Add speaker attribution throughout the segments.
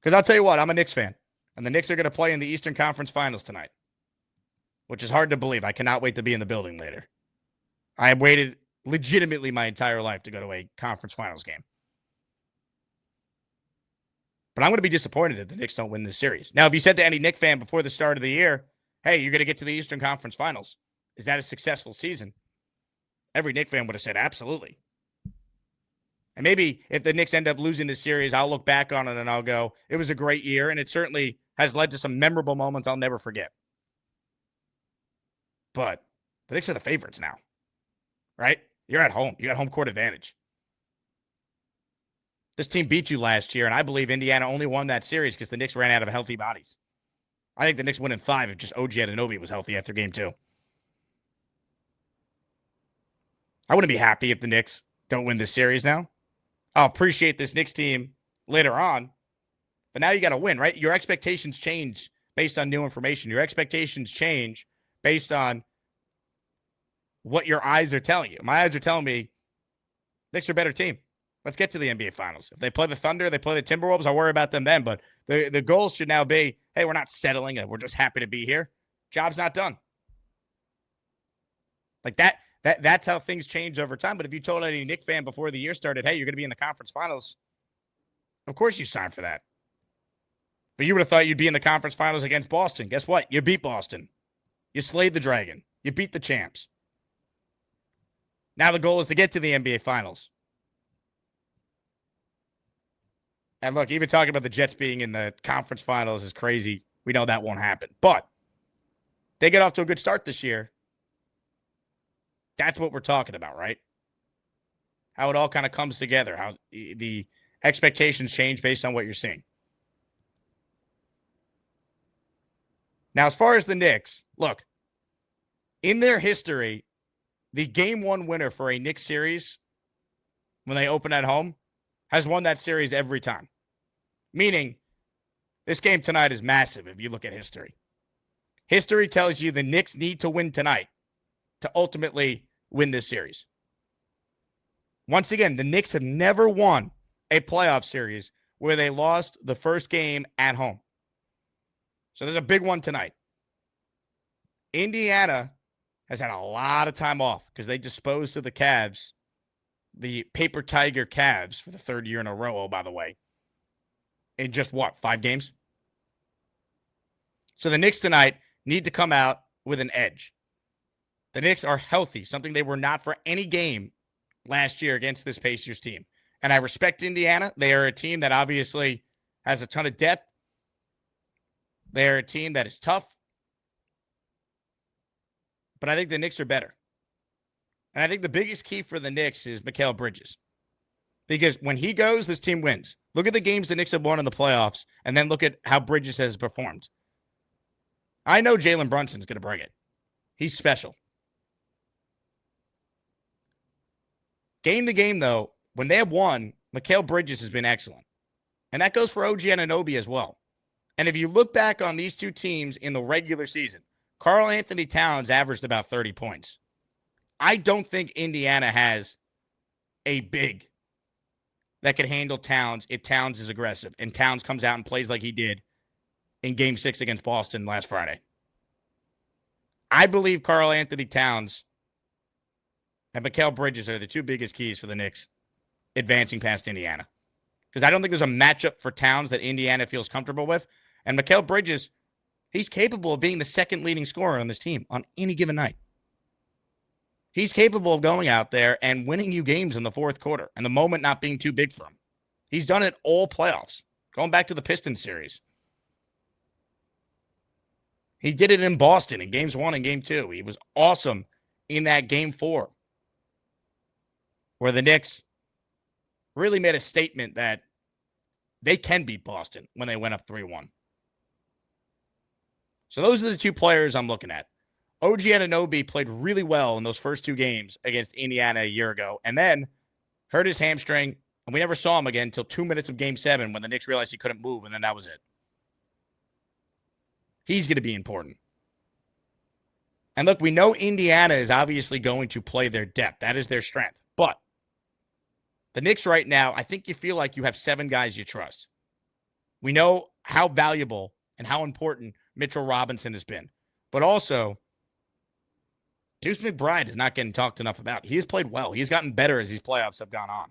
Speaker 1: Because I'll tell you what, I'm a Knicks fan. And the Knicks are going to play in the Eastern Conference Finals tonight, which is hard to believe. I cannot wait to be in the building later. I have waited legitimately my entire life to go to a conference finals game. But I'm going to be disappointed that the Knicks don't win this series. Now, if you said to any Knicks fan before the start of the year, hey, you're going to get to the Eastern Conference Finals, is that a successful season? Every Knicks fan would have said absolutely. And maybe if the Knicks end up losing this series, I'll look back on it and I'll go, it was a great year, and it certainly has led to some memorable moments I'll never forget. But the Knicks are the favorites now, right? You're at home. You got home court advantage. This team beat you last year, and I believe Indiana only won that series because the Knicks ran out of healthy bodies. I think the Knicks win in 5 if just OG Anunoby was healthy after game 2. I wouldn't be happy if the Knicks don't win this series now. I'll appreciate this Knicks team later on, but now you got to win, right? Your expectations change based on new information. Your expectations change based on what your eyes are telling you. My eyes are telling me Knicks are a better team. Let's get to the NBA Finals. If they play the Thunder, they play the Timberwolves, I'll worry about them then. But the goals should now be, hey, we're not settling. We're just happy to be here. Job's not done. Like that's how things change over time. But if you told any Knicks fan before the year started, hey, you're going to be in the conference finals, of course you signed for that. But you would have thought you'd be in the conference finals against Boston. Guess what? You beat Boston. You slayed the Dragon. You beat the champs. Now the goal is to get to the NBA Finals. And look, even talking about the Jets being in the conference finals is crazy. We know that won't happen. But they get off to a good start this year. That's what we're talking about, right? How it all kind of comes together, how the expectations change based on what you're seeing. Now, as far as the Knicks, look, in their history, the game 1 winner for a Knicks series, when they open at home, has won that series every time. Meaning, this game tonight is massive if you look at history. History tells you the Knicks need to win tonight to ultimately win this series. Once again, the Knicks have never won a playoff series where they lost the first game at home. So there's a big one tonight. Indiana has had a lot of time off because they disposed of the Cavs, the Paper Tiger Cavs, for the 3rd year in a row, oh, by the way, in just, 5 games? So the Knicks tonight need to come out with an edge. The Knicks are healthy, something they were not for any game last year against this Pacers team. And I respect Indiana. They are a team that obviously has a ton of depth. They're a team that is tough. But I think the Knicks are better. And I think the biggest key for the Knicks is Mikal Bridges. Because when he goes, this team wins. Look at the games the Knicks have won in the playoffs, and then look at how Bridges has performed. I know Jalen Brunson's going to bring it. He's special. Game to game, though, when they have won, Mikal Bridges has been excellent. And that goes for OG Anunoby as well. And if you look back on these two teams in the regular season, Karl Anthony Towns averaged about 30 points. I don't think Indiana has a big that could handle Towns if Towns is aggressive and Towns comes out and plays like he did in Game 6 against Boston last Friday. I believe Karl Anthony Towns and Mikal Bridges are the two biggest keys for the Knicks advancing past Indiana. Because I don't think there's a matchup for Towns that Indiana feels comfortable with. And Mikal Bridges, he's capable of being the second leading scorer on this team on any given night. He's capable of going out there and winning you games in the fourth quarter and the moment not being too big for him. He's done it all playoffs, going back to the Pistons series. He did it in Boston in games 1 and game 2. He was awesome in that game 4, where the Knicks really made a statement that they can beat Boston when they went up 3-1. So those are the two players I'm looking at. OG Anunoby played really well in those first 2 games against Indiana a year ago, and then hurt his hamstring, and we never saw him again until 2 minutes of Game 7 when the Knicks realized he couldn't move, and then that was it. He's going to be important. And look, we know Indiana is obviously going to play their depth. That is their strength. But the Knicks right now, I think you feel like you have 7 guys you trust. We know how valuable and how important Mitchell Robinson has been. But also, Deuce McBride is not getting talked enough about. He has played well. He's gotten better as these playoffs have gone on.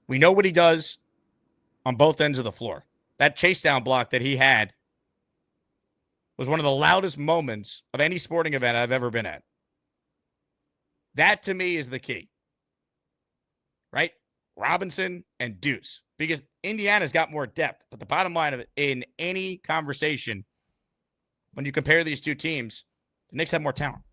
Speaker 1: We know what he does on both ends of the floor. That chase down block that he had was one of the loudest moments of any sporting event I've ever been at. That, to me, is the key. Right? Robinson and Deuce. Because Indiana's got more depth. But the bottom line of it, in any conversation, when you compare these two teams, the Knicks have more talent.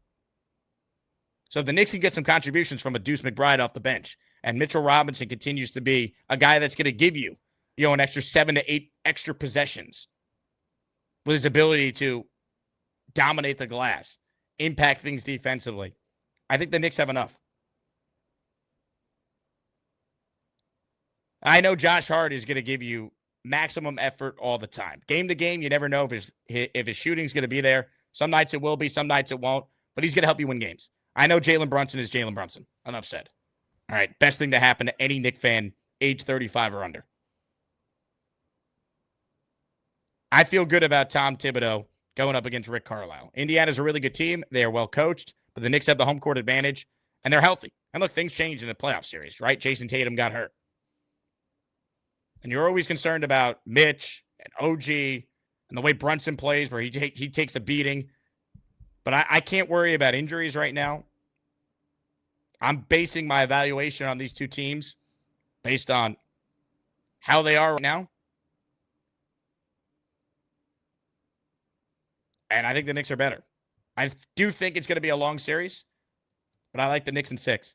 Speaker 1: So if the Knicks can get some contributions from a Deuce McBride off the bench, and Mitchell Robinson continues to be a guy that's going to give you, an extra 7 to 8 extra possessions with his ability to dominate the glass, impact things defensively, I think the Knicks have enough. I know Josh Hart is going to give you maximum effort all the time. Game to game, you never know if his shooting's going to be there. Some nights it will be, some nights it won't, but he's going to help you win games. I know Jalen Brunson is Jalen Brunson. Enough said. All right, best thing to happen to any Knick fan age 35 or under. I feel good about Tom Thibodeau going up against Rick Carlisle. Indiana's a really good team. They are well coached, but the Knicks have the home court advantage, and they're healthy. And look, things changed in the playoff series, right? Jason Tatum got hurt. And you're always concerned about Mitch and OG and the way Brunson plays, where he takes a beating. But I can't worry about injuries right now. I'm basing my evaluation on these two teams based on how they are right now. And I think the Knicks are better. I do think it's going to be a long series, but I like the Knicks in 6.